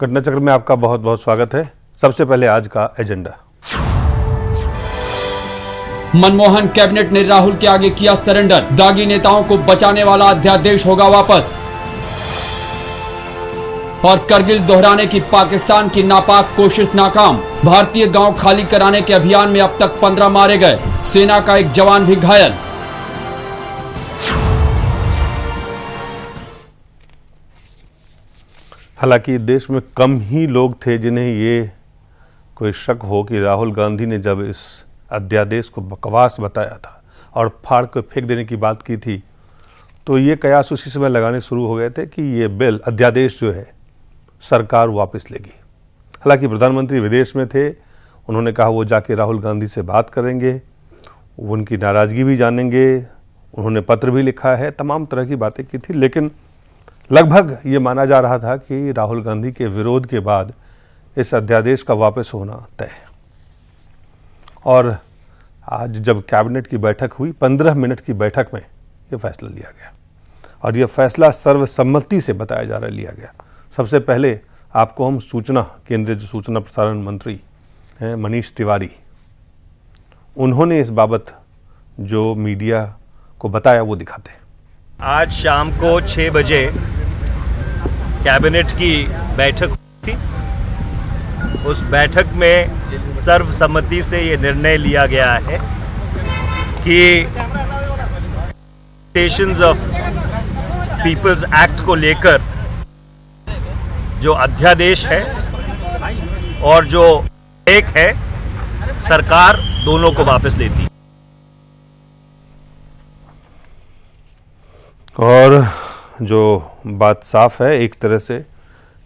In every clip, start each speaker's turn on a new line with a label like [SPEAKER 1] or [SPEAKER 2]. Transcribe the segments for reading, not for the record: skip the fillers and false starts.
[SPEAKER 1] घटना चक्र में आपका बहुत बहुत स्वागत है। सबसे पहले आज का एजेंडा।
[SPEAKER 2] मनमोहन कैबिनेट ने राहुल के आगे किया सरेंडर, दागी नेताओं को बचाने वाला अध्यादेश होगा वापस। और करगिल दोहराने की पाकिस्तान की नापाक कोशिश नाकाम, भारतीय गांव खाली कराने के अभियान में अब तक 15 मारे गए, सेना का एक जवान भी घायल।
[SPEAKER 1] हालांकि देश में कम ही लोग थे जिन्हें ये कोई शक हो कि राहुल गांधी ने जब इस अध्यादेश को बकवास बताया था और फाड़ कर फेंक देने की बात की थी, तो ये कयास उसी समय लगाने शुरू हो गए थे कि ये बिल अध्यादेश जो है सरकार वापस लेगी। हालांकि प्रधानमंत्री विदेश में थे, उन्होंने कहा वो जाके राहुल गांधी से बात करेंगे, उनकी नाराज़गी भी जानेंगे, उन्होंने पत्र भी लिखा है, तमाम तरह की बातें की थी। लेकिन लगभग ये माना जा रहा था कि राहुल गांधी के विरोध के बाद इस अध्यादेश का वापस होना तय। और आज जब कैबिनेट की बैठक हुई, 15 मिनट की बैठक में ये फैसला लिया गया और यह फैसला सर्वसम्मति से बताया जा रहा है लिया गया। सबसे पहले आपको हम केंद्रीय जो सूचना प्रसारण मंत्री हैं मनीष तिवारी, उन्होंने इस बाबत जो मीडिया को बताया वो दिखाते हैं।
[SPEAKER 3] आज शाम को 6 बजे कैबिनेट की बैठक हुई थी। उस बैठक में सर्वसम्मति से ये निर्णय लिया गया है कि स्टेशंस ऑफ पीपल्स एक्ट को लेकर जो अध्यादेश है और जो एक है, सरकार दोनों को वापस लेती।
[SPEAKER 1] और जो बात साफ है एक तरह से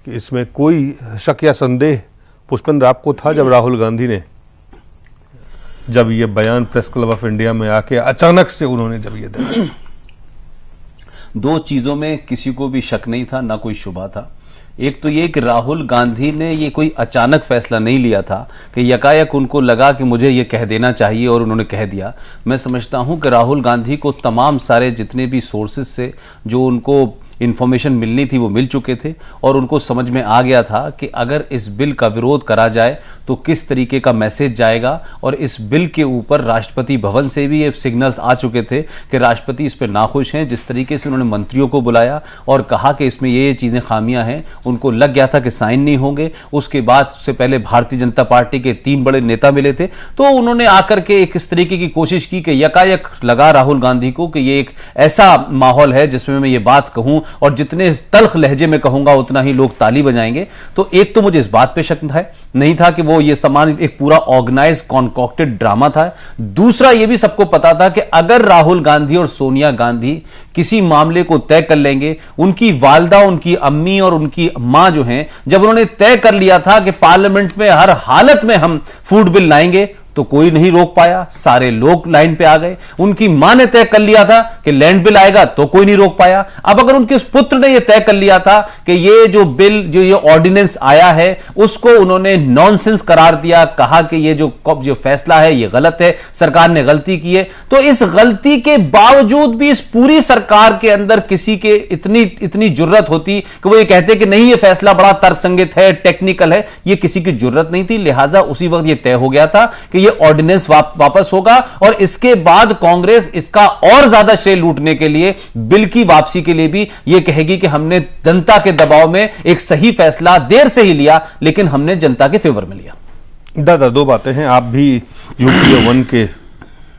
[SPEAKER 1] कि इसमें कोई शक या संदेह पुष्पेंद्र आपको था जब राहुल गांधी ने जब ये बयान प्रेस क्लब ऑफ इंडिया में आके अचानक से उन्होंने जब ये दिया?
[SPEAKER 4] दो चीजों में किसी को भी शक नहीं था, ना कोई शुबा था। एक तो ये कि राहुल गांधी ने ये कोई अचानक फैसला नहीं लिया था कि यकायक उनको लगा कि मुझे ये कह देना चाहिए और उन्होंने कह दिया। मैं समझता हूं कि राहुल गांधी को तमाम सारे जितने भी सोर्सेज से जो उनको इन्फॉर्मेशन मिलनी थी वो मिल चुके थे और उनको समझ में आ गया था कि अगर इस बिल का विरोध करा जाए तो किस तरीके का मैसेज जाएगा। और इस बिल के ऊपर राष्ट्रपति भवन से भी ये सिग्नल्स आ चुके थे कि राष्ट्रपति इस पर नाखुश हैं। जिस तरीके से उन्होंने मंत्रियों को बुलाया और कहा कि इसमें ये चीज़ें खामियां हैं, उनको लग गया था कि साइन नहीं होंगे। उसके बाद से पहले भारतीय जनता पार्टी के 3 बड़े नेता मिले थे, तो उन्होंने आकर के एक इस तरीके की कोशिश की कि यकायक लगा राहुल गांधी को कि ये एक ऐसा माहौल है जिसमें मैं ये बात कहूं और जितने तल्ख लहजे में कहूंगा उतना ही लोग ताली बजाएंगे। तो एक तो मुझे इस बात पे शक नहीं था कि वो ये समान एक पूरा ऑर्गेनाइज कॉन्कॉक्टेड ड्रामा था। दूसरा ये भी सबको पता था कि अगर राहुल गांधी और सोनिया गांधी किसी मामले को तय कर लेंगे, उनकी वालदा, उनकी अम्मी और उनकी मां जो हैं, जब उन्होंने तय कर लिया था कि पार्लियामेंट में हर हालत में हम फूड बिल लाएंगे, तो कोई नहीं रोक पाया, सारे लोग लाइन पे आ गए। उनकी मां ने तय कर लिया था कि लैंड बिल आएगा, तो कोई नहीं रोक पाया। अब अगर उनके पुत्र ने यह तय कर लिया था कि ये जो बिल, जो ये ऑर्डिनेंस आया है, उसको उन्होंने नॉनसेंस करार दिया, कहा कि ये जो फैसला है ये गलत है, सरकार ने गलती की है, तो इस गलती के बावजूद भी इस पूरी सरकार के अंदर किसी के इतनी जुर्रत होती कि वो ये कहते कि नहीं ये फैसला बड़ा तर्कसंगत है, टेक्निकल है, ये किसी की जुर्रत नहीं थी। लिहाजा उसी वक्त ये तय हो गया था कि ये ऑर्डिनेंस वापस होगा और इसके बाद कांग्रेस इसका और ज्यादा श्रेय लूटने के लिए, बिल की वापसी के लिए भी ये कहेगी कि हमने जनता के दबाव में एक सही फैसला देर से ही लिया, लेकिन हमने जनता के फेवर में लिया।
[SPEAKER 1] दादा, दो बातें हैं। आप भी यूपीए 1 के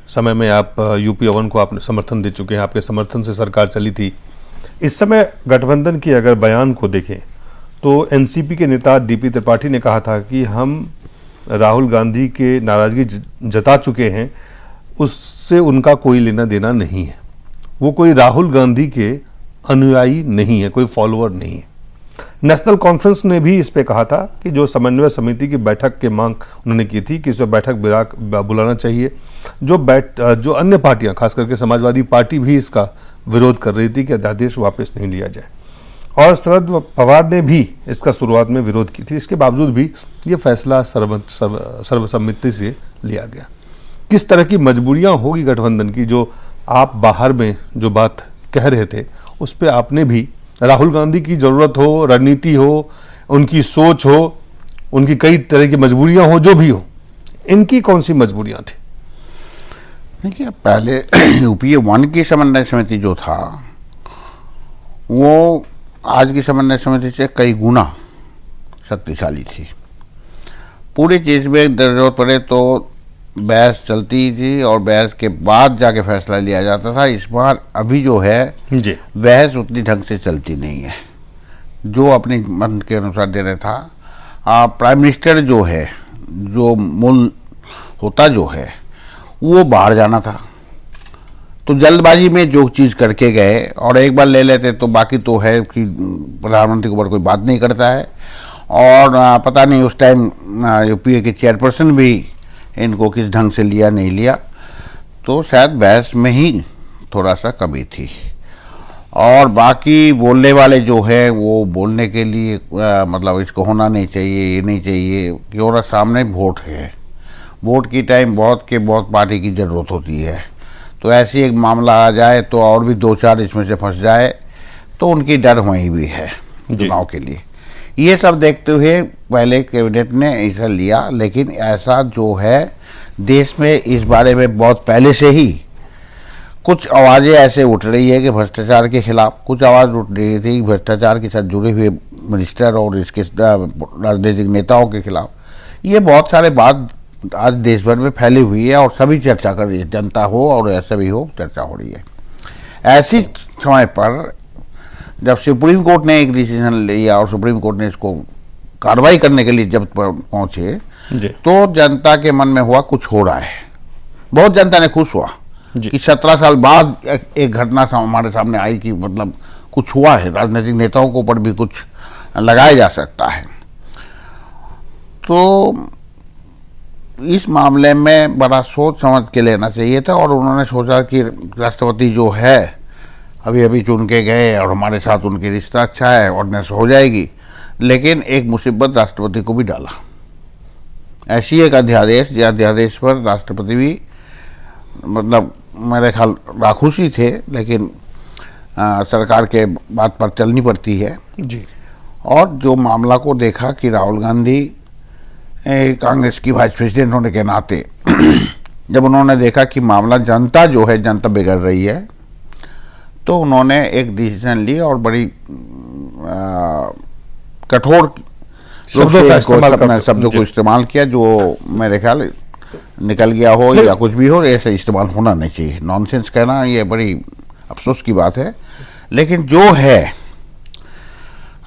[SPEAKER 1] समय में आप यूपीए 1 को आपने समर्थन दे चुके हैं, आपके समर्थन से सरकार चली थी। इस समय गठबंधन की अगर बयान को देखें तो एनसीपी के नेता डीपी त्रिपाठी ने कहा था कि हम राहुल गांधी के नाराजगी जता चुके हैं, उससे उनका कोई लेना देना नहीं है। वो कोई राहुल गांधी के अनुयायी नहीं है, कोई फॉलोअर नहीं है। नेशनल कॉन्फ्रेंस ने भी इस पे कहा था कि जो समन्वय समिति की बैठक की मांग उन्होंने की थी कि इस बैठक बुलाना चाहिए। जो अन्य पार्टियां, खास करके समाजवादी पार्टी भी इसका विरोध कर रही थी कि अध्यादेश वापस नहीं लिया जाए, और शरद पवार ने भी इसका शुरुआत में विरोध की थी। इसके बावजूद भी ये फैसला सर्वसम्मति से लिया गया। किस तरह की मजबूरियां होगी गठबंधन की, जो आप बाहर में जो बात कह रहे थे उस पर आपने भी, राहुल गांधी की जरूरत हो, रणनीति हो, उनकी सोच हो, उनकी कई तरह की मजबूरियां हो, जो भी हो, इनकी कौन सी मजबूरियां थी?
[SPEAKER 5] देखिए, पहले यूपीए 1 की समन्वय समिति जो था वो आज की समन्वय समिति से कई गुना शक्तिशाली थी। पूरी चीज में जरूरत पड़े तो बहस चलती थी और बहस के बाद जाके फैसला लिया जाता था। इस बार अभी जो है
[SPEAKER 1] जी,
[SPEAKER 5] बहस उतनी ढंग से चलती नहीं है, जो अपनी मन के अनुसार दे रहा था। प्राइम मिनिस्टर जो है, जो मूल होता जो है, वो बाहर जाना था, तो जल्दबाजी में जो चीज करके गए, और एक बार ले लेते तो बाकी तो है कि प्रधानमंत्री के ऊपर कोई बात नहीं करता है। और पता नहीं उस टाइम यूपीए के चेयरपर्सन भी इनको किस ढंग से लिया नहीं लिया, तो शायद बहस में ही थोड़ा सा कमी थी। और बाकी बोलने वाले जो है वो बोलने के लिए मतलब इसको होना नहीं चाहिए, ये नहीं चाहिए, क्यों सामने वोट है, वोट की टाइम बहुत पार्टी की जरूरत होती है, तो ऐसी एक मामला आ जाए तो और भी 2-4 इसमें से फंस जाए, तो उनकी डर वहीं भी है चुनाव के लिए। ये सब देखते हुए पहले कैबिनेट ने ऐसा लिया, लेकिन ऐसा जो है देश में इस बारे में बहुत पहले से ही कुछ आवाज़ें ऐसे उठ रही है कि भ्रष्टाचार के खिलाफ, कुछ आवाज़ उठ रही थी भ्रष्टाचार के साथ जुड़े हुए मिनिस्टर और इसके राजनीतिक नेताओं के खिलाफ। ये बहुत सारे बात आज देश भर में फैली हुई है और सभी चर्चा कर रही है, जनता हो और ऐसा भी हो, चर्चा हो रही है। ऐसी समय पर जब सुप्रीम कोर्ट ने एक डिसीजन लिया और सुप्रीम कोर्ट ने इसको कार्रवाई करने के लिए जब पहुंचे, तो जनता के मन में हुआ कुछ हो रहा है। बहुत जनता ने खुश हुआ कि 17 साल बाद एक घटना हमारे सामने आई कि मतलब कुछ हुआ है, राजनीतिक नेताओं के ऊपर भी कुछ लगाया जा सकता है। तो इस मामले में बड़ा सोच समझ के लेना चाहिए था, और उन्होंने सोचा कि राष्ट्रपति जो है अभी अभी चुन के गए और हमारे साथ उनकी रिश्ता अच्छा है, ऑर्डिनेंस हो जाएगी, लेकिन एक मुसीबत राष्ट्रपति को भी डाला। ऐसी एक अध्यादेश, या अध्यादेश पर राष्ट्रपति भी मतलब मेरे ख्याल राखुश ही थे, लेकिन सरकार के बात पर चलनी पड़ती है
[SPEAKER 1] जी।
[SPEAKER 5] और जो मामला को देखा कि राहुल गांधी कांग्रेस की वाइस प्रेसिडेंट होने के नाते जब उन्होंने देखा कि मामला जनता जो है, जनता बिगड़ रही है, तो उन्होंने एक डिसीजन ली और बड़ी कठोर शब्दों को इस्तेमाल किया, जो मेरे ख्याल निकल गया हो या कुछ भी हो, ऐसे इस्तेमाल होना नहीं चाहिए। नॉनसेंस कहना ये बड़ी अफसोस की बात है। लेकिन जो है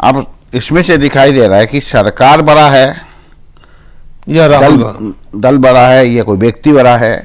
[SPEAKER 5] अब इसमें से दिखाई दे रहा है कि सरकार बड़ा है
[SPEAKER 1] या
[SPEAKER 5] दल बड़ा है, या कोई व्यक्ति बड़ा है,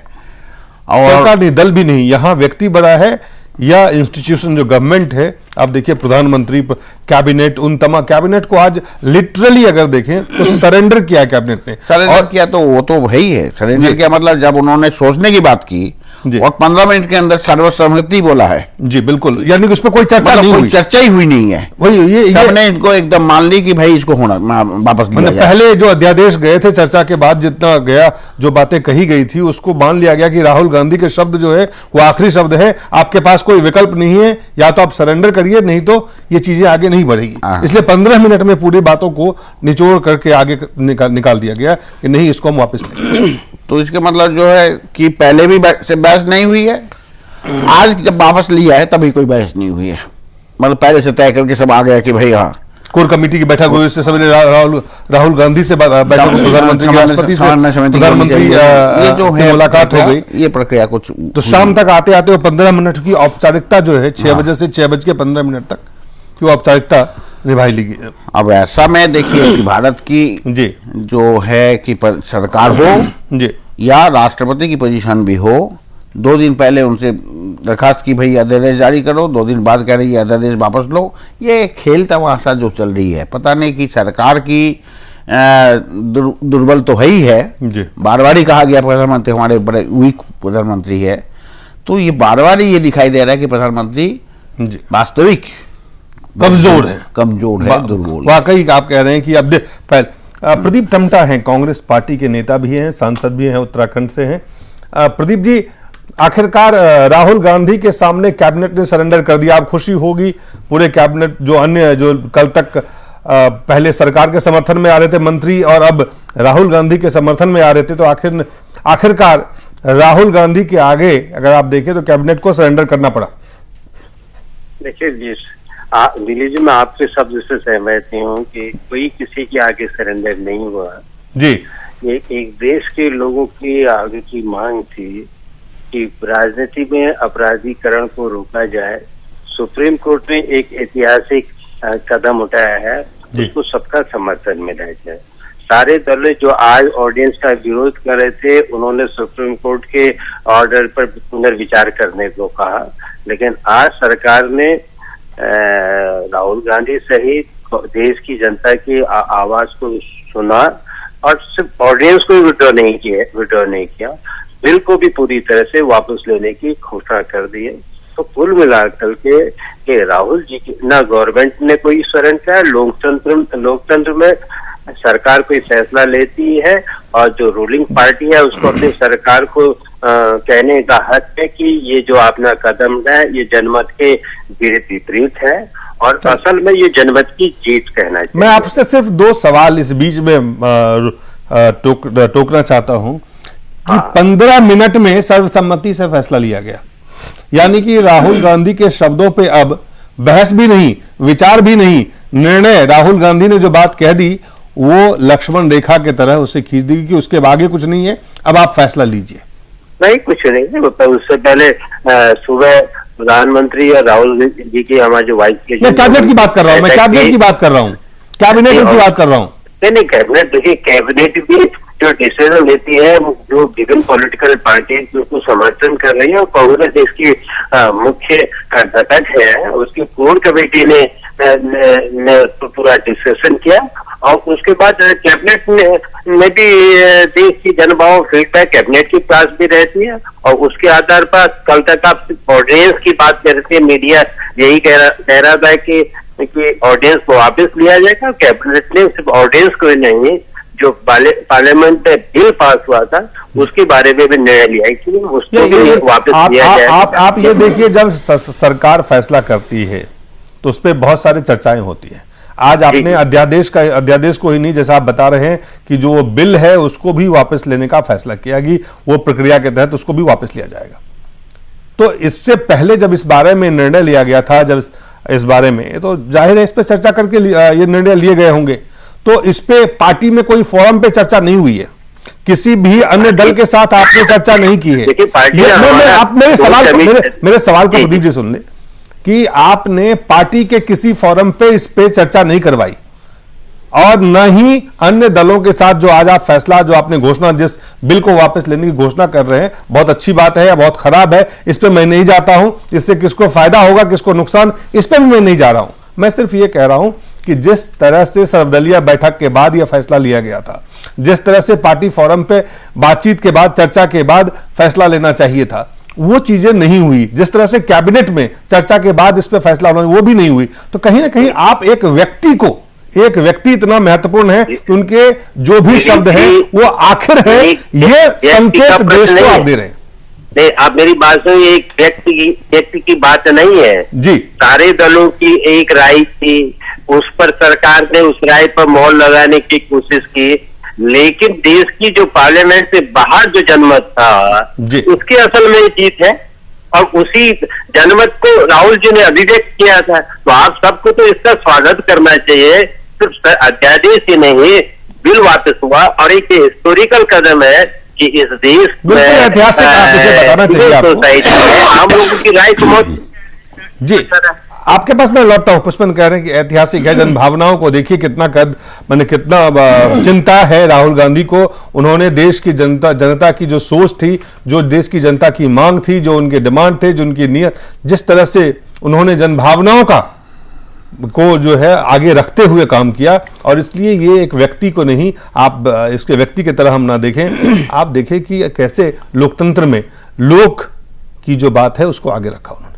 [SPEAKER 5] और
[SPEAKER 1] सरकार नहीं, दल भी नहीं, यहाँ व्यक्ति बड़ा है या इंस्टीट्यूशन जो गवर्नमेंट है। आप देखिए प्रधानमंत्री, कैबिनेट, उन तमाम कैबिनेट को आज लिटरली अगर देखें तो सरेंडर किया है कैबिनेट ने।
[SPEAKER 5] सरेंडर किया तो वो तो है ही है। सरेंडर किया मतलब जब उन्होंने सोचने की बात की और 15 मिनट के अंदर सर्वसम्मति बोला है।
[SPEAKER 1] जी बिल्कुल, यानी उस पर कोई चर्चा
[SPEAKER 5] मतलब
[SPEAKER 1] नहीं हुई,
[SPEAKER 5] चर्चा ही हुई नहीं है।
[SPEAKER 1] वही
[SPEAKER 5] सबने इनको एकदम मान ली कि भाई इसको होना वापस लिया जाए।
[SPEAKER 1] पहले जो अध्यादेश गए थे चर्चा के बाद, जितना गया, जो बातें कही गई थी, उसको मान लिया गया कि राहुल गांधी के शब्द जो है वो आखिरी शब्द है, आपके पास कोई विकल्प नहीं है, या तो आप सरेंडर करिए, नहीं तो ये चीजें आगे नहीं बढ़ेगी। इसलिए 15 मिनट में पूरी बातों को निचोड़ करके आगे निकाल दिया गया कि नहीं, इसको हम वापस लेंगे।
[SPEAKER 5] तो इसका मतलब जो है कि पहले भी से बहस नहीं हुई है, आज जब वापस लिया है तभी कोई बहस नहीं हुई है। मतलब पहले से तय करके सब आ गया कि भाई हाँ,
[SPEAKER 1] कोर कमेटी की बैठक हुई, उससे सभी राहुल गांधी से बैठक, प्रधानमंत्री के राष्ट्रपति से प्रधानमंत्री
[SPEAKER 5] ये जो है
[SPEAKER 1] मुलाकात हो गई,
[SPEAKER 5] ये प्रक्रिया कुछ
[SPEAKER 1] तो शाम तक आते आते वो 15 मिनट की औपचारिकता जो है 6 बजे से 6:15 तक की औपचारिकता निभाई ली गई।
[SPEAKER 5] अब ऐसा में देखिए कि भारत की
[SPEAKER 1] जी
[SPEAKER 5] जो है कि सरकार हो
[SPEAKER 1] जी
[SPEAKER 5] या राष्ट्रपति की पोजीशन भी हो, 2 दिन पहले उनसे दरखास्त की भाई अध्यादेश जारी करो, 2 दिन बाद कह रही है अध्यादेश वापस लो। ये खेल तमाशा जो चल रही है, पता नहीं कि सरकार की दुर्बल तो है ही है। बार बार ही कहा गया प्रधानमंत्री हमारे बड़े वीक प्रधानमंत्री है, तो ये बार बार ही ये दिखाई दे रहा है कि प्रधानमंत्री वास्तविक कमजोर है, दुर्बल।
[SPEAKER 1] वाकई आप कह रहे हैं कि अब प्रदीप टमटा हैं, कांग्रेस पार्टी के नेता भी हैं, सांसद भी हैं, उत्तराखंड से हैं। प्रदीप जी, आखिरकार राहुल गांधी के सामने कैबिनेट ने सरेंडर कर दिया, अब खुशी होगी पूरे कैबिनेट, जो अन्य जो कल तक पहले सरकार के समर्थन में आ रहे थे मंत्री और अब राहुल गांधी के समर्थन में आ रहे थे, तो आखिरकार राहुल गांधी के आगे अगर आप देखें तो कैबिनेट को सरेंडर करना पड़ा।
[SPEAKER 6] देखिए दिलीप जी, मैं आपके शब्द से सहमत हूँ कि कोई किसी के आगे सरेंडर नहीं हुआ
[SPEAKER 1] जी।
[SPEAKER 6] एक देश के लोगों की आगे की मांग थी कि राजनीति में अपराधीकरण को रोका जाए। सुप्रीम कोर्ट ने एक ऐतिहासिक कदम उठाया है, उसको सबका समर्थन मिला जाए। सारे दल जो आज ऑडियंस का विरोध कर रहे थे, उन्होंने सुप्रीम कोर्ट के ऑर्डर पर पुनर्विचार करने को कहा, लेकिन आज सरकार ने राहुल गांधी सहित देश की जनता की आवाज को सुना और सिर्फ ऑडियंस को विड्रॉ नहीं किया, बिल को भी पूरी तरह से वापस लेने की घोषणा कर दी है। तो कुल मिलाकर के राहुल जी की ना गवर्नमेंट ने कोई शरण किया, लोकतंत्र में सरकार कोई फैसला लेती है और जो रूलिंग पार्टी है उसको अपनी सरकार को कहने का हक है कि ये जो अपना कदम है ये जनमत के विपरीत है और असल में ये जनमत की जीत कहना चाहिए।
[SPEAKER 1] मैं आपसे सिर्फ 2 सवाल इस बीच में टोकना चाहता हूं कि 15 मिनट में सर्वसम्मति से फैसला लिया गया, यानी कि राहुल गांधी के शब्दों पे अब बहस भी नहीं, विचार भी नहीं, निर्णय राहुल गांधी ने जो बात कह दी वो लक्ष्मण रेखा के तरह उसे खींच दी कि उसके आगे कुछ नहीं है, अब आप फैसला लीजिए।
[SPEAKER 6] नहीं, कुछ नहीं है। उससे पहले सुबह प्रधानमंत्री और राहुल जी की हमारे जो वाइस प्रेसिडेंट,
[SPEAKER 1] कैबिनेट की बात कर रहा हूँ, मैं कैबिनेट की बात कर रहा हूँ, कैबिनेट की बात कर रहा हूँ।
[SPEAKER 6] नहीं, कैबिनेट देखिए, कैबिनेट भी जो डिसीजन लेती है जो विभिन्न पॉलिटिकल पार्टी उसको समर्थन कर रही है और कांग्रेस देश की मुख्य घटक है, उसकी कोर कमेटी ने पूरा डिस्कशन किया और उसके बाद कैबिनेट में भी देश की जनभाव फीडबैक कैबिनेट के पास भी रहती है और उसके आधार पर कल तक आप ऑडियंस की बात कर रहे थे, मीडिया यही कह रहा था कि ऑडियंस को वापस लिया जाएगा। कैबिनेट ने सिर्फ ऑडियंस को ही नहीं, जो पार्लियामेंट में बिल पास हुआ था उसके बारे में भी निर्णय लिया कि उसको भी वापस लिया जाएगा।
[SPEAKER 1] आप ये देखिए, जब सरकार फैसला करती है तो उस पर बहुत सारी चर्चाएं होती हैं। आज आपने अध्यादेश को ही नहीं, जैसा आप बता रहे हैं कि जो बिल है उसको भी वापस लेने का फैसला किया कि वो प्रक्रिया के तहत उसको भी वापस लिया जाएगा। तो इससे पहले जब इस बारे में निर्णय लिया गया था, जब इस बारे में, तो जाहिर है इस पे चर्चा करके ये निर्णय लिए गए होंगे। तो इस पे पार्टी में कोई फोरम पे चर्चा नहीं हुई है, किसी भी अन्य दल के साथ आपने चर्चा नहीं की है। आप मेरे सवाल को प्रदीप जी सुन ले कि आपने पार्टी के किसी फोरम पे इस पे चर्चा नहीं करवाई और न ही अन्य दलों के साथ जो आज आप फैसला, जो आपने घोषणा, जिस बिल को वापस लेने की घोषणा कर रहे हैं, बहुत अच्छी बात है या बहुत खराब है, इस पे मैं नहीं जाता हूं। इससे किसको फायदा होगा, किसको नुकसान, इस पे भी मैं नहीं जा रहा हूं। मैं सिर्फ ये कह रहा हूं कि जिस तरह से सर्वदलीय बैठक के बाद यह फैसला लिया गया था, जिस तरह से पार्टी फोरम पे बातचीत के बाद, चर्चा के बाद फैसला लेना चाहिए था, वो चीजें नहीं हुई। जिस तरह से कैबिनेट में चर्चा के बाद इस पे फैसला होना, वो भी नहीं हुई। तो कहीं ना कहीं आप एक व्यक्ति इतना महत्वपूर्ण है कि उनके जो भी शब्द हैं वो आखिर है, ये संकेत देश को आप दे रहे हैं।
[SPEAKER 6] नहीं, आप मेरी बात सुनिए, एक व्यक्ति की बात नहीं है
[SPEAKER 1] जी।
[SPEAKER 6] सारे दलों की एक राय थी, उस पर सरकार ने उस राय पर मोहर लगाने की कोशिश की, लेकिन देश की जो पार्लियामेंट से बाहर जो जनमत था उसकी असल में जीत है और उसी जनमत को राहुल जी ने अभिव्यक्त किया था। तो आप सबको तो इसका स्वागत करना चाहिए। सिर्फ अध्यादेश ही नहीं, बिल वापस हुआ और एक हिस्टोरिकल कदम है कि इस देश में सोसाइटी में आम लोगों की राय तो बहुत
[SPEAKER 1] जी। आपके पास मैं लौटता हूं, पुष्पन कह रहे हैं कि ऐतिहासिक है। जनभावनाओं को देखिए, कितना कितना चिंता है राहुल गांधी को। उन्होंने देश की जनता की जो सोच थी, जो देश की जनता की मांग थी, जो उनके डिमांड थे, जो उनकी नियत, जिस तरह से उन्होंने जनभावनाओं को जो है आगे रखते हुए काम किया। और इसलिए ये एक व्यक्ति को नहीं, आप इसके व्यक्ति की तरह हम ना देखें, आप देखें कि कैसे लोकतंत्र में लोक की जो बात है उसको आगे रखा उन्होंने।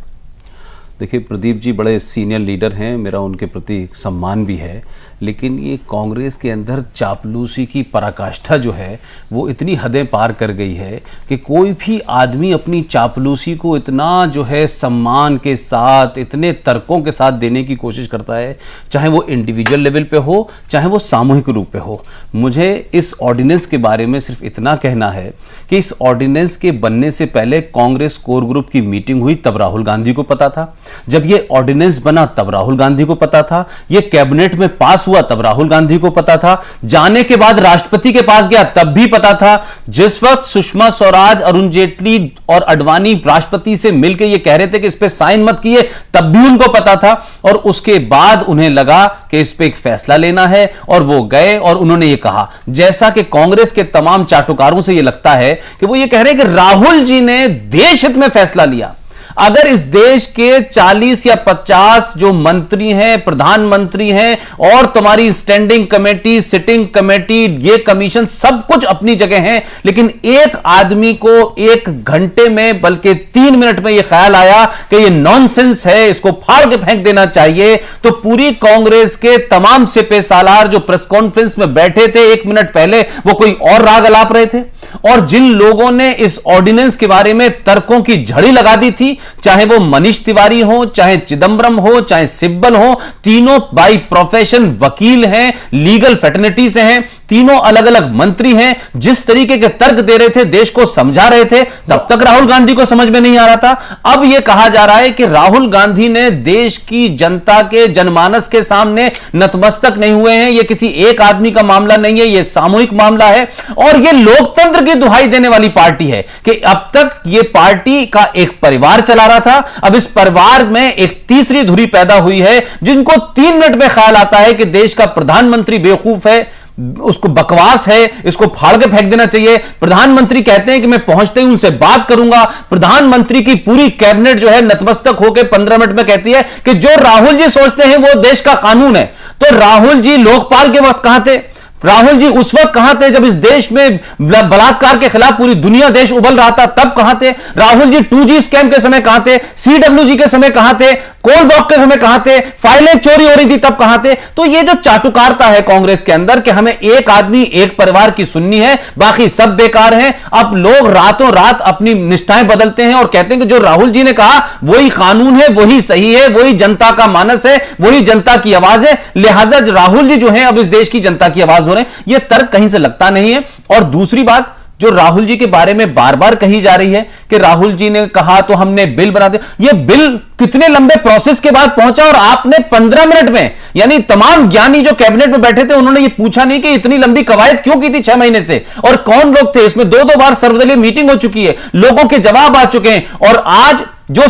[SPEAKER 4] देखिए, प्रदीप जी बड़े सीनियर लीडर हैं, मेरा उनके प्रति सम्मान भी है, लेकिन ये कांग्रेस के अंदर चापलूसी की पराकाष्ठा जो है वो इतनी हदें पार कर गई है कि कोई भी आदमी अपनी चापलूसी को इतना जो है सम्मान के साथ, इतने तर्कों के साथ देने की कोशिश करता है, चाहे वो इंडिविजुअल लेवल पे हो, चाहे वो सामूहिक रूप पे हो। मुझे इस ऑर्डिनेंस के बारे में सिर्फ इतना कहना है कि इस ऑर्डिनेंस के बनने से पहले कांग्रेस कोर ग्रुप की मीटिंग हुई, तब राहुल गांधी को पता था। जब ये ऑर्डिनेंस बना तब राहुल गांधी को पता था। ये कैबिनेट में पास हुआ तब राहुल गांधी को पता था। जाने के बाद राष्ट्रपति के पास गया तब भी पता था। जिस वक्त सुषमा स्वराज, अरुण जेटली और अडवाणी राष्ट्रपति से मिलकर ये कह रहे थे कि इस पे साइन मत किए, तब भी उनको पता था। और उसके बाद उन्हें लगा कि इस पे एक फैसला लेना है और वो गए और उन्होंने ये कहा, जैसा कि कांग्रेस के तमाम चाटुकारों से ये लगता है कि वो ये कह रहे हैं कि राहुल जी ने देश हित में फैसला लिया। अगर इस देश के 40 या 50 जो मंत्री हैं, प्रधानमंत्री हैं, और तुम्हारी स्टैंडिंग कमेटी, सिटिंग कमेटी, ये कमीशन, सब कुछ अपनी जगह है, लेकिन एक आदमी को 1 घंटे में, बल्कि 3 मिनट में यह ख्याल आया कि ये नॉनसेंस है, इसको फाड़ के फेंक देना चाहिए, तो पूरी कांग्रेस के तमाम सिपे सालार जो प्रेस कॉन्फ्रेंस में बैठे थे 1 मिनट पहले, वो कोई और राग अलाप रहे थे। और जिन लोगों ने इस ऑर्डिनेंस के बारे में तर्कों की झड़ी लगा दी थी, चाहे वो मनीष तिवारी हो, चाहे चिदंबरम हो, चाहे सिब्बल हो, तीनों बाई प्रोफेशन वकील हैं, लीगल फेटर्निटी से हैं, तीनों अलग अलग मंत्री हैं, जिस तरीके के तर्क दे रहे थे, देश को समझा रहे थे, तब तक राहुल गांधी को समझ में नहीं आ रहा था। अब यह कहा जा रहा है कि राहुल गांधी ने देश की जनता के जनमानस के सामने नतमस्तक नहीं हुए हैं। यह किसी एक आदमी का मामला नहीं है, यह सामूहिक मामला है। और यह लोकतंत्र की दुहाई देने वाली पार्टी है कि अब तक यह पार्टी का एक परिवार चला रहा था, अब इस परिवार में एक तीसरी धुरी पैदा हुई है, जिनको 3 मिनट में ख्याल आता है कि देश का प्रधानमंत्री बेवकूफ है, उसको बकवास है, इसको फाड़ के फेंक देना चाहिए। प्रधानमंत्री कहते हैं कि मैं पहुंचते ही उनसे बात करूंगा। प्रधानमंत्री की पूरी कैबिनेट जो है नतमस्तक होकर 15 मिनट में कहती है कि जो राहुल जी सोचते हैं वो देश का कानून है। तो राहुल जी लोकपाल के वक्त कहां थे? राहुल जी उस वक्त कहां थे जब इस देश में बलात्कार के खिलाफ पूरी दुनिया देश उबल रहा था? तब कहां थे राहुल जी? 2G स्कैम के समय कहां थे? CWG के समय कहां थे? कोल ब्लॉक के समय कहां थे? फाइलें चोरी हो रही थी तब कहां थे? तो ये जो चाटुकारता है कांग्रेस के अंदर कि हमें एक आदमी, एक परिवार की सुननी है, बाकी सब बेकार हैं। अब लोग रातों रात अपनी निष्ठाएं बदलते हैं और कहते हैं कि जो राहुल जी ने कहा वही कानून है, वही सही है, वही जनता का मानस है, वही जनता की आवाज है, लिहाजा राहुल जी जो है अब इस देश की जनता की आवाज हो रहे हैं। यह तर्क कहीं से लगता नहीं है। और दूसरी बात जो राहुल जी के बारे में बार बार कही जा रही है कि राहुल जी ने कहा तो हमने बिल बना दिया। यह बिल कितने लंबे प्रोसेस के बाद पहुंचा और आपने 15 मिनट में, यानी तमाम ज्ञानी जो कैबिनेट में बैठे थे उन्होंने यह पूछा नहीं कि इतनी लंबी कवायद क्यों की थी 6 महीने से, और कौन लोग थे इसमें। 2-2 बार सर्वदलीय मीटिंग हो चुकी है, लोगों के जवाब आ चुके हैं। और आज जो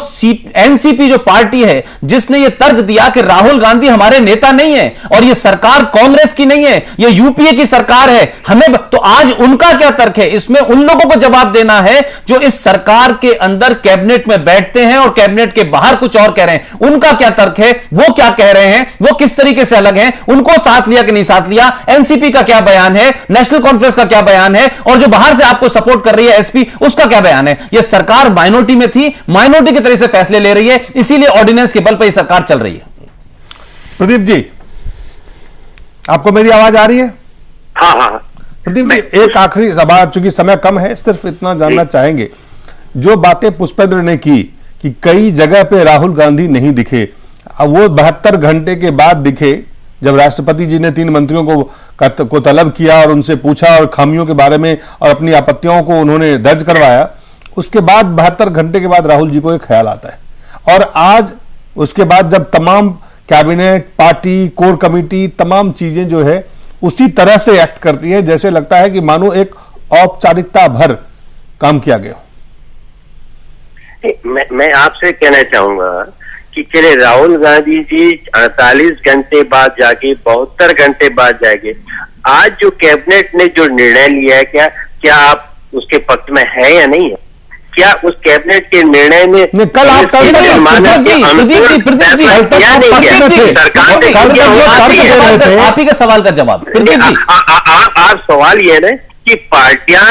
[SPEAKER 4] एनसीपी जो पार्टी है जिसने यह तर्क दिया कि राहुल गांधी हमारे नेता नहीं है और यह सरकार कांग्रेस की नहीं है, यह यूपीए की सरकार है, हमें तो आज उनका क्या तर्क है? इसमें उन लोगों को जवाब देना है जो इस सरकार के अंदर कैबिनेट में बैठते हैं और कैबिनेट के बाहर कुछ और कह रहे हैं। उनका क्या तर्क है? वो क्या कह रहे हैं? वो किस तरीके से अलग हैं? उनको साथ लिया कि नहीं साथ लिया? एनसीपी का क्या बयान है? नेशनल कॉन्फ्रेंस का क्या बयान है? और जो बाहर से आपको सपोर्ट कर रही है एसपी, उसका क्या बयान है? यह सरकार माइनॉरिटी में थी, माइनॉरिटी की तरह से फैसले ले रही है, इसीलिए ऑर्डिनेंस के बल पर यह सरकार चल रही है।
[SPEAKER 1] प्रदीप जी, आपको मेरी आवाज आ रही है?
[SPEAKER 6] हाँ हाँ
[SPEAKER 1] प्रदीप जी, एक आखिरी सवाल, चूंकि समय कम है, सिर्फ इतना जानना चाहेंगे, जो बातें पुष्पेंद्र ने की कि कई जगह पे राहुल गांधी नहीं दिखे, अब वो 72 घंटे के बाद दिखे जब राष्ट्रपति जी ने 3 मंत्रियों को तलब किया और उनसे पूछा और खामियों के बारे में और अपनी आपत्तियों को उन्होंने दर्ज करवाया। उसके बाद 72 घंटे के बाद राहुल जी को एक ख्याल आता है और आज उसके बाद जब तमाम कैबिनेट, पार्टी, कोर कमेटी, तमाम चीजें जो है उसी तरह से एक्ट करती है जैसे लगता है कि मानो एक औपचारिकता भर काम किया गया।
[SPEAKER 6] मैं आपसे कहना चाहूंगा कि चले राहुल गांधी जी 48 घंटे बाद जाके, 72 घंटे बाद जाके, आज जो कैबिनेट ने जो निर्णय लिया है, क्या आप उसके पक्ष में है या नहीं है? क्या उस कैबिनेट के निर्णय में
[SPEAKER 1] कल आप
[SPEAKER 6] आप सवाल ये है ना कि पार्टियां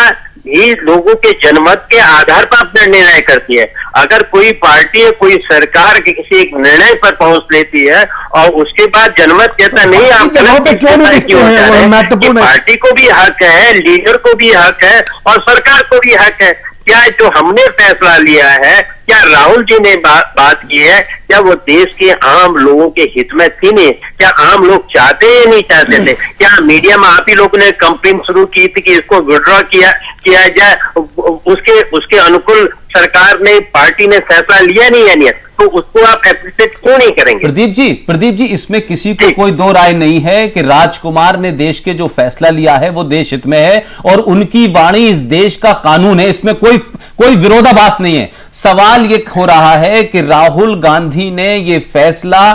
[SPEAKER 6] ही लोगों के जनमत के आधार पर अपना निर्णय करती है। अगर कोई पार्टी या कोई सरकार के किसी एक निर्णय पर पहुंच लेती है और उसके बाद जनमत कहता नहीं, आप
[SPEAKER 1] क्यों नहीं दिखते हैं, वो महत्वपूर्ण है।
[SPEAKER 6] पार्टी को भी हक है, लीडर को भी हक है और सरकार को भी हक है। क्या जो हमने फैसला लिया है, क्या राहुल जी ने बात की है, क्या वो देश के आम लोगों के हित में थी नहीं? क्या आम लोग चाहते या नहीं चाहते थे? क्या मीडिया में आप ही लोगों ने कंपेन शुरू की थी कि इसको विड्रॉ किया जाए, उसके अनुकूल सरकार ने, पार्टी ने फैसला लिया नहीं है? तो उसको आप एप्रिशिएट क्यों नहीं करेंगे?
[SPEAKER 4] प्रदीप जी इसमें किसी को कोई दो राय नहीं है कि राजकुमार ने देश के जो फैसला लिया है वो देश हित में है और उनकी वाणी इस देश का कानून है, इसमें कोई विरोधाभास नहीं है। सवाल ये हो रहा है कि राहुल गांधी ने ये फैसला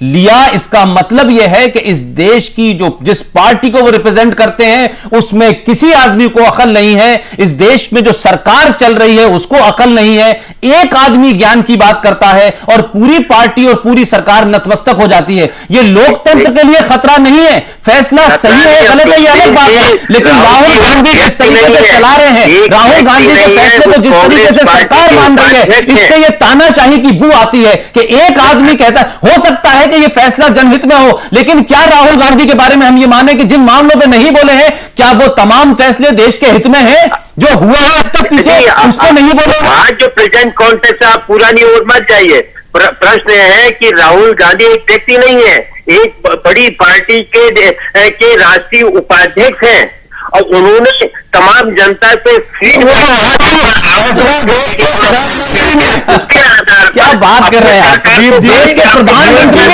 [SPEAKER 4] लिया, इसका मतलब यह है कि इस देश की जिस पार्टी को वो रिप्रेजेंट करते हैं उसमें किसी आदमी को अकल नहीं है, इस देश में जो सरकार चल रही है उसको अकल नहीं है। एक आदमी ज्ञान की बात करता है और पूरी पार्टी और पूरी सरकार नतमस्तक हो जाती है। ये लोकतंत्र के लिए खतरा नहीं है। फैसला सही है गलत है ये अलग बात है, लेकिन राहुल गांधी जिस तरीके से चला रहे हैं, राहुल गांधी के फैसले को जिस तरीके से सरकार मान रही है, इससे ये तानाशाही की बू आती है कि एक आदमी कहता है। हो सकता है कि ये फैसला जनहित में हो, लेकिन क्या राहुल गांधी के बारे में हम ये माने कि जिन मामलों पे नहीं बोले हैं, क्या वो तमाम फैसले देश के हित में हैं? जो हुआ है अब तक पीछे उसको नहीं बोले।
[SPEAKER 6] आज जो प्रेजेंट कॉन्टेक्स्ट है, आप पुरानी ओर मत जाइए। प्रश्न है कि राहुल गांधी एक व्यक्ति नहीं है, एक बड़ी पार्टी के राष्ट्रीय उपाध्यक्ष हैं और उन्होंने तमाम जनता से
[SPEAKER 4] क्या बात कर रहे हैं देश के प्रधानमंत्री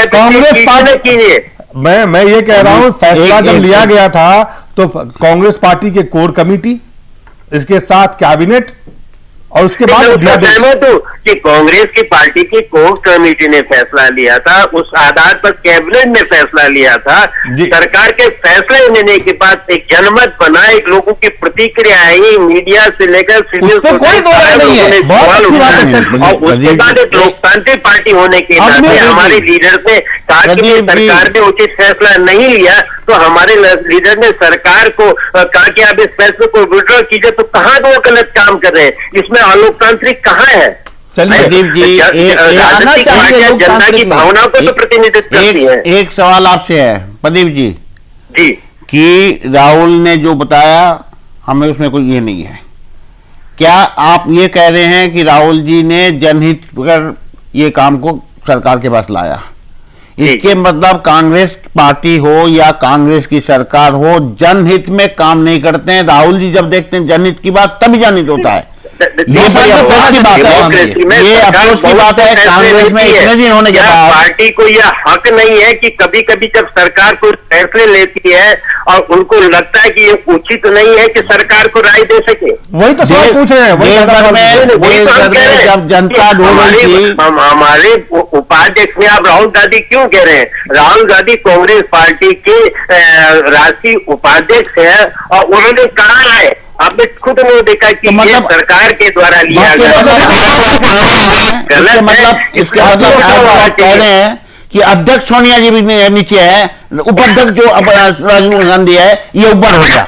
[SPEAKER 1] कांग्रेस पार्टी
[SPEAKER 6] कीजिए।
[SPEAKER 1] मैं ये कह रहा हूं, फैसला जब लिया गया था तो कांग्रेस पार्टी के कोर कमेटी, इसके साथ कैबिनेट और उसके बाद
[SPEAKER 6] सहमत हूं कि कांग्रेस की पार्टी की कोर कमेटी ने फैसला लिया था, उस आधार पर कैबिनेट ने फैसला लिया था। सरकार के फैसले लेने के बाद एक जनमत बना, एक लोगों की प्रतिक्रिया आई, मीडिया से लेकर सिविल
[SPEAKER 4] कोई नहीं है।
[SPEAKER 6] और उसके बाद एक लोकतांत्रिक पार्टी होने के नाते हमारे लीडर ने कहा कि सरकार ने उचित फैसला नहीं लिया, तो हमारे लीडर ने सरकार को कहा कि आप इस फैसले को विड्रॉ कीजिए। तो कहां वो गलत काम कर रहे हैं? इसमें अलोकतांत्रिक कहां है?
[SPEAKER 5] प्रदीप जी,
[SPEAKER 6] जनता की भावनाओं को तो प्रतिनिधित्व करती है।
[SPEAKER 5] एक सवाल आपसे है प्रदीप जी कि राहुल ने जो बताया हमें उसमें कोई ये नहीं है। क्या आप ये कह रहे हैं कि राहुल जी ने जनहित पर ये काम को सरकार के पास लाया? इसके मतलब कांग्रेस पार्टी हो या कांग्रेस की सरकार हो, जनहित में काम नहीं करते हैं। राहुल जी जब देखते हैं जनहित की बात तभी जनहित होता है। ये अफसोस की बात है, ये अफसोस की बात है। कांग्रेस में इतने दिन होने के बाद
[SPEAKER 6] पार्टी को यह हक नहीं है कि कभी कभी जब सरकार कोई फैसले लेती है और उनको लगता है कि ये उचित नहीं है कि सरकार को राय दे सके।
[SPEAKER 1] वही तो सवाल पूछ रहे हैं।
[SPEAKER 5] जब जनता
[SPEAKER 6] हमारे उपाध्यक्ष में आप राहुल गांधी क्यों कह रहे हैं? राहुल गांधी कांग्रेस पार्टी के राष्ट्रीय उपाध्यक्ष है और उन्होंने कहा है, आपने खुद ने देखा कि ये सरकार के द्वारा लिया गया गलत है।
[SPEAKER 5] इसके मतलब आप कह रहे हैं कि अध्यक्ष सोनिया जी भी नीचे है, उपाध्यक्ष जो राहुल गांधी है ये ऊपर हो गया।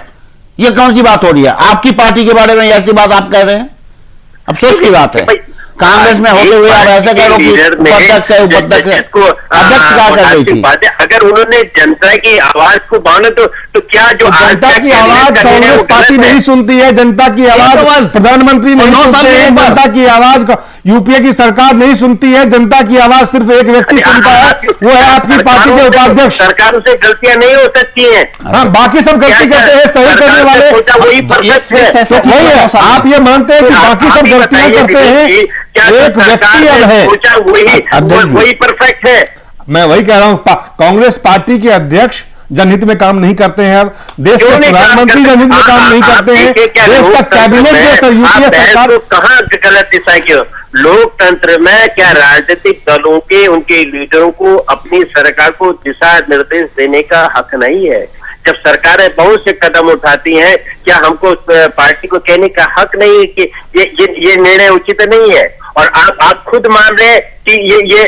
[SPEAKER 5] ये कौन सी बात हो रही है? आपकी पार्टी के बारे में ऐसी बात आप कह रहे हैं? अफसोस की बात है। कांग्रेस में होते हुए आप ऐसा कह रहे हो कि उपाध्यक्ष है, उपाध्यक्ष को अध्यक्ष क्या कर रही थी?
[SPEAKER 6] अगर उन्होंने जनता की आवाज को माना तो क्या जो
[SPEAKER 1] जनता की आवाज कांग्रेस पार्टी नहीं सुनती है, जनता की आवाज प्रधानमंत्री नहीं सुनते हैं, जनता की आवाज यूपीए की सरकार नहीं सुनती है, जनता की आवाज सिर्फ एक व्यक्ति सुनता है, वो है आपकी पार्टी के उपाध्यक्ष।
[SPEAKER 6] सरकारों से गलतियां नहीं हो सकती हैं।
[SPEAKER 1] हाँ, बाकी सब गलती करते हैं, सही करने वाले
[SPEAKER 6] वही परफेक्ट है।
[SPEAKER 1] आप ये मानते हैं कि बाकी सब गलतियां करते हैं, एक व्यक्ति अब है,
[SPEAKER 6] वही परफेक्ट है।
[SPEAKER 1] मैं वही कह रहा हूं, कांग्रेस पार्टी के अध्यक्ष जनहित में काम नहीं करते हैं। अब देश के प्रधानमंत्री जनहित में काम नहीं करते हैं, देश का कैबिनेट जो यूपीए सरकार
[SPEAKER 6] कहां गलत दिशा की? लोकतंत्र में क्या राजनीतिक दलों के उनके लीडरों को अपनी सरकार को दिशा निर्देश देने का हक नहीं है? जब सरकारें बहुत से कदम उठाती हैं, क्या हमको पार्टी को कहने का हक नहीं है कि ये निर्णय उचित नहीं है? और आप खुद मान रहे हैं कि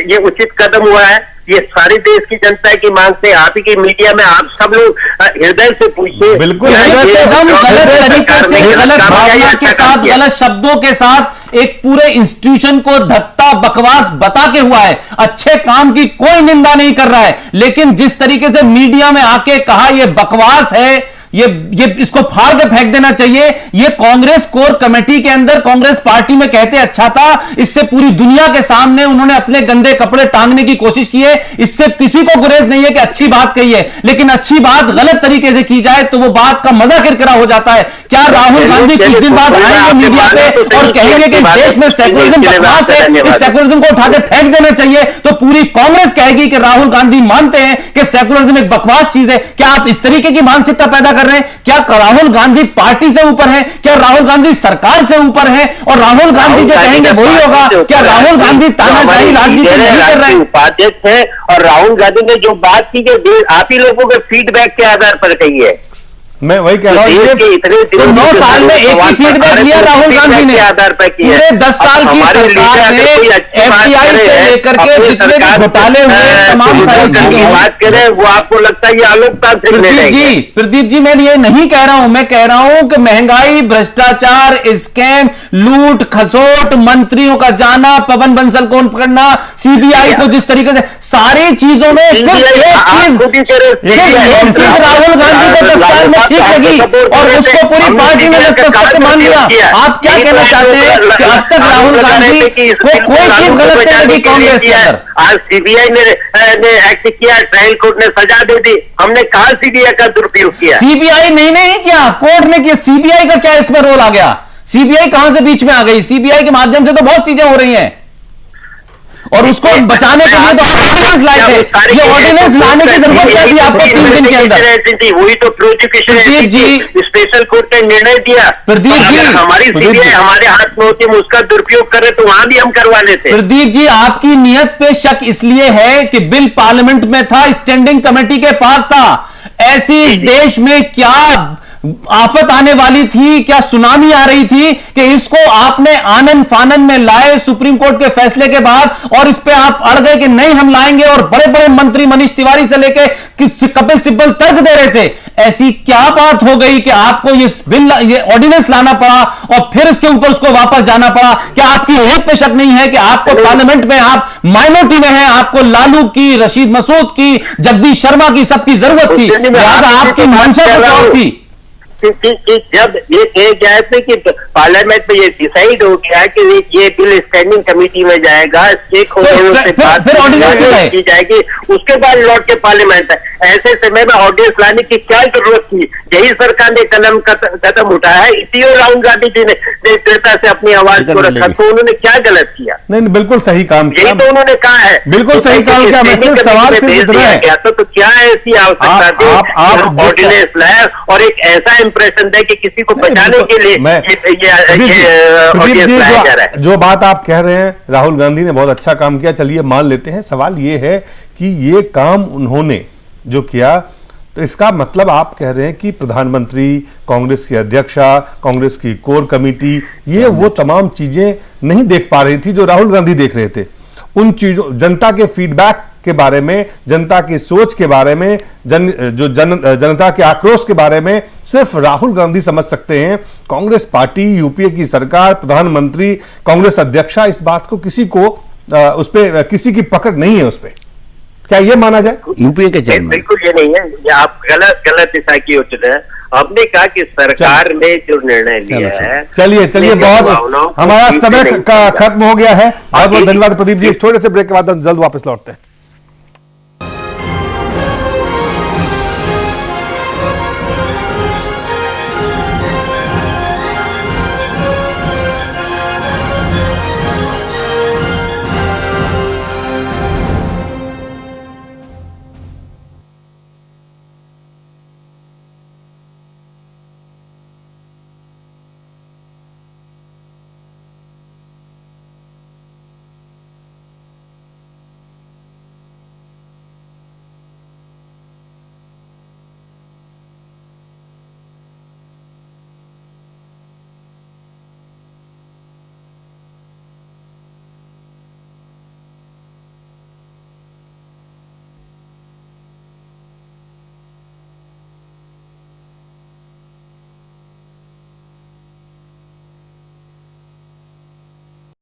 [SPEAKER 6] ये उचित कदम हुआ है, ये सारे देश की जनता की मांग से, आप ही की मीडिया में आप सब लोग हृदय से पूछिए।
[SPEAKER 1] बिल्कुल
[SPEAKER 4] गलत तरीके से, गलत भावना के साथ, गलत शब्दों के साथ एक पूरे इंस्टीट्यूशन को धत्ता बकवास बता के हुआ है। अच्छे काम की कोई निंदा नहीं कर रहा है, लेकिन जिस तरीके से मीडिया में आके कहा यह बकवास है, ये इसको फाड़ के फेंक देना चाहिए। ये कांग्रेस कोर कमेटी के अंदर कांग्रेस पार्टी में कहते अच्छा था, इससे पूरी दुनिया के सामने उन्होंने अपने गंदे कपड़े टांगने की कोशिश की है। इससे किसी को गुरेज नहीं है कि अच्छी बात कही है, लेकिन अच्छी बात गलत तरीके से की जाए तो वो बात का मजा किरकिरा हो जाता है। क्या राहुल गांधी कुछ दिन बाद आएंगे मीडिया पे और कहेंगे कि इस देश में सेकुलरिज्म बकवास है, इस सेकुलरिज्म को उठा के फेंक देना चाहिए, तो पूरी कांग्रेस कहेगी कि राहुल गांधी मानते हैं कि सेकुलरिज्म एक बकवास चीज है। क्या आप इस तरीके की मानसिकता पैदा कर रहे हैं? क्या राहुल गांधी पार्टी से ऊपर है? क्या राहुल गांधी सरकार से ऊपर है? और राहुल गांधी जो कहेंगे वही होगा? क्या राहुल गांधी तानाशाही राजनीति नहीं कर रहे हैं?
[SPEAKER 6] उपाध्यक्ष है, और राहुल गांधी ने जो बात की आप ही लोगों के फीडबैक के आधार पर कही है।
[SPEAKER 1] मैं वही कह रहा हूँ,
[SPEAKER 6] तो
[SPEAKER 4] 9 साल में एक ही फीडबैक लिया राहुल गांधी ने,
[SPEAKER 6] आधार पर किया।
[SPEAKER 4] पूरे 10 साल की सरकार ने एफटीआई से लेकर के जितने भी घोटाले हुए तमाम सारी
[SPEAKER 6] बात करें, वो आपको लगता है ये आलोकतांत्रिक?
[SPEAKER 4] प्रदीप जी, मैं ये नहीं कह रहा हूं, मैं कह रहा हूं कि महंगाई, भ्रष्टाचार, स्कैम, लूट खसोट, मंत्रियों का जाना, पवन बंसल को पकड़ना, सीबीआई को जिस तरीके से, सारी चीजों में सिर्फ एक चीज राहुल गांधी को 10 साल में ठीक लगी और उसको पूरी पार्टी ने सत्य मान लिया। आप क्या कहना चाहते हैं कि अब तक राहुल गांधी को कोई चीज गलत नहीं लगी कांग्रेस के अंदर?
[SPEAKER 6] आज सीबीआई ने एक्ट किया, ट्रायल कोर्ट ने सजा दे दी, हमने कहा सीबीआई का दुरुपयोग किया?
[SPEAKER 4] सीबीआई नहीं किया, कोर्ट ने किया। सीबीआई का क्या इसमें रोल आ गया? सीबीआई कहां से बीच में आ गई? सीबीआई के माध्यम से तो बहुत चीजें हो रही हैं, और उसको बचाने के लिए तो ऑर्डिनेंस लाए थे। ये ऑर्डिनेंस लाने की जरूरत क्या थी आपको 3 दिन के अंदर?
[SPEAKER 6] वही तो प्रोसिक्यूशन जी स्पेशल कोर्ट ने निर्णय दिया।
[SPEAKER 4] प्रदीप जी,
[SPEAKER 6] हमारी सीबीआई हमारे हाथ में होती, हम उसका दुरुपयोग कर रहे तो वहां भी हम करवा लेते।
[SPEAKER 4] प्रदीप जी, आपकी नियत पे शक इसलिए है कि बिल पार्लियामेंट में था, स्टैंडिंग कमेटी के पास था। ऐसी इस देश में क्या आफत आने वाली थी, क्या सुनामी आ रही थी कि इसको आपने आनन फानन में लाए सुप्रीम कोर्ट के फैसले के बाद, और इस पे आप अड़ गए कि नहीं हम लाएंगे, और बड़े बड़े मंत्री मनीष तिवारी से लेके कपिल सिब्बल तर्क दे रहे थे। ऐसी क्या बात हो गई कि आपको ये ऑर्डिनेंस लाना पड़ा और फिर इसके ऊपर उसको वापस जाना पड़ा? क्या आपकी एक पे शक नहीं है कि आपको पार्लियामेंट में आप माइनॉरिटी में हैं, आपको लालू की, रशीद मसूद की, जगदीश शर्मा की, सबकी जरूरत थी, लिहाजा आपकी मंशा कुछ और थी?
[SPEAKER 6] जब ये कह गया था कि पार्लियामेंट में ये डिसाइड हो गया कि ये बिल स्टैंडिंग कमेटी में जाएगा, स्टेक होल्डर से बात की जाएगी, उसके बाद लौट के पार्लियामेंट है। ऐसे समय में ऑर्डिनेंस लाने की क्या जरूरत थी? यही सरकार ने कदम उठाया है, इसी और राहुल गांधी जी ने नेतृत्व से अपनी आवाज को रखा, तो उन्होंने क्या गलत किया?
[SPEAKER 1] नहीं, बिल्कुल सही काम किया,
[SPEAKER 6] यही तो उन्होंने कहा है,
[SPEAKER 1] बिल्कुल सही काम किया। मैं सिर्फ सवाल से दिया गया
[SPEAKER 6] था, तो क्या ऐसी आवश्यकता थी ऑर्डिनेंस लाया और एक ऐसा इंप्रेशन है कि किसी को बचाने के लिए
[SPEAKER 1] जो बात आप कह रहे हैं, राहुल गांधी ने बहुत अच्छा काम किया, चलिए मान लेते हैं। सवाल ये है कि ये काम उन्होंने जो किया, तो इसका मतलब आप कह रहे हैं कि प्रधानमंत्री, कांग्रेस की अध्यक्षा, कांग्रेस की कोर कमेटी, ये वो तमाम चीजें नहीं देख पा रही थी जो राहुल गांधी देख रहे थे। उन चीजों, जनता के फीडबैक के बारे में, जनता की सोच के बारे में, जनता के आक्रोश के बारे में सिर्फ राहुल गांधी समझ सकते हैं। कांग्रेस पार्टी, यूपीए की सरकार, प्रधानमंत्री, कांग्रेस अध्यक्षा, इस बात को किसी को उस पर किसी की पकड़ नहीं है उस पर। क्या ये माना जाए?
[SPEAKER 5] यूपीए के चेयरमैन
[SPEAKER 6] बिल्कुल ये नहीं है, ये आप गलत दिशा की ओर चले हैं। हमने कहा कि सरकार ने जो निर्णय लिया है।
[SPEAKER 1] चलिए बहुत हमारा समय का खत्म हो गया है। बहुत बहुत धन्यवाद प्रदीप जी। एक छोटे से ब्रेक के बाद हम जल्द वापस लौटते हैं।